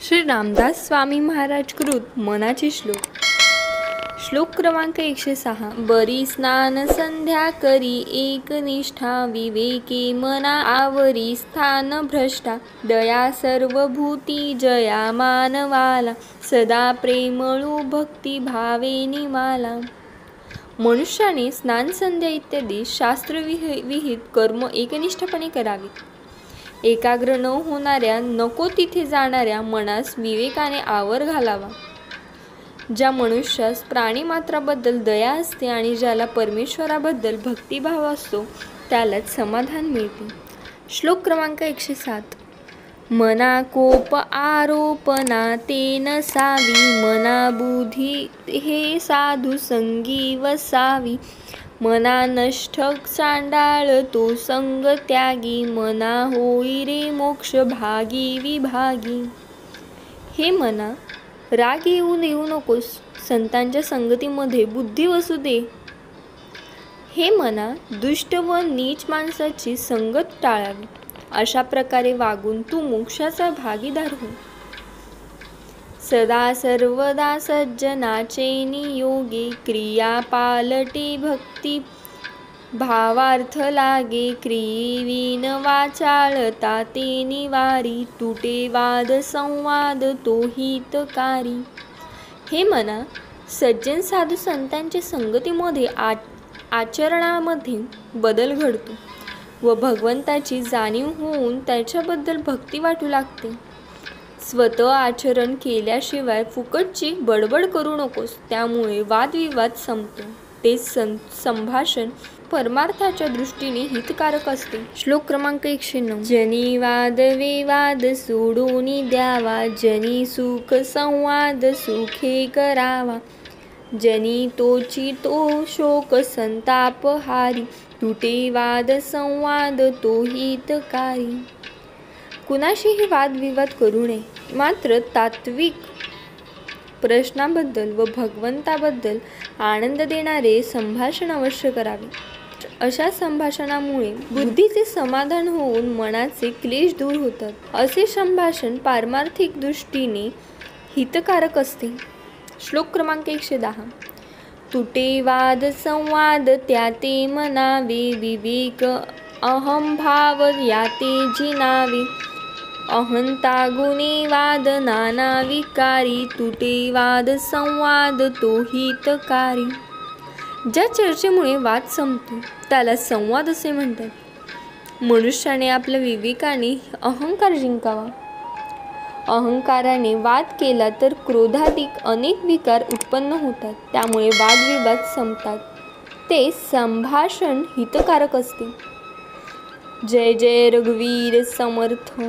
श्री रामदास स्वामी महाराज कृत मनाचे श्लोक। श्लोक क्रमांक 106। बरी स्नान संध्या करी एकनिष्ठा, विवेके मना आवरी स्थान भ्रष्टा, दया सर्वभूती जया मानवाला, सदा प्रेमळू भक्ती भावे निमाला। मनुष्याने स्नान संध्या इत्यादी शास्त्रविहित कर्म एकनिष्ठपणे करावीत। एकाग्र न होणाऱ्या नको तिथे जाणाऱ्या मनास विवेकाने आवर घालावा। ज्या मनुष्यास प्राणीमात्राबद्दल दया असते आणि ज्याला परमेश्वराबद्दल भक्तिभाव असतो त्यालाच समाधान मिळते। श्लोक क्रमांक 107। मना कोप आरोपणा ते नसावी, मना बुद्धी हे साधू संगी वसावी, मना नष्ट चांडाळ तो संग त्यागी, मना होई रे मोक्ष भागी विभागी। हे मना, राग येऊ देऊ नकोस, संतांच्या संगतीमध्ये बुद्धी वसू दे। हे मना, दुष्ट व नीच माणसाची संगत टाळावी, अशा प्रकारे वागून तू मोक्षाचा भागीदार हो। सदा सर्वदा सज्जनाचे नियोगे, क्रिया पालटे भक्ती भावार्थ लागे, क्रियेविन वाचाळता ते निवारी, तुटे वाद संवाद तो हितकारी। हे मना, सज्जन साधू संतांच्या संगतीमध्ये आचरणामध्ये बदल घडतो व भगवंताची जाणीव होऊन त्याच्याबद्दल भक्ती वाटू लागते। स्वतः आचरण केल्याशिवाय फुकटची बडबड करू नकोस, त्यामुळे वादविवाद संपतो। ते संभाषण परमार्थाच्या दृष्टीने हितकारक असते। श्लोक क्रमांक 109। जनी वाद विवाद सोडून द्यावा, जनी सुख संवाद सुखे करावा, जनी तोची तो शोक संताप हारी, तुटे वाद संवाद तो हितकारी। कुणाशीही वादविवाद करू नये, मात्र तात्विक प्रश्नाबद्दल व भगवंताबद्दल आनंद देणारे संभाषण अवश्य करावे। अशा संभाषणामुळे बुद्धीचे समाधान होऊन मनाचे क्लेश दूर होतात। असे संभाषण पारमार्थिक दृष्टीने हितकारक असते। श्लोक क्रमांक 110। तुटे वाद संवाद त्याते मनावे, विवेक अहंभाव याते जिनावे, अहंता गुणे वाद नाना विकारी, तुटे वाद संवाद तो हितकारी। ज्या चर्चेमुळे वाद संपतो त्याला संवाद असे म्हणतात। मनुष्याने आपल्या विवेकाने अहंकार जिंकावा। अहंकाराने वाद केला तर क्रोधाधिक अनेक विकार उत्पन्न होतात, त्यामुळे वादविवाद संपतात। ते संभाषण हितकारक असते। जय जय रघुवीर समर्थ।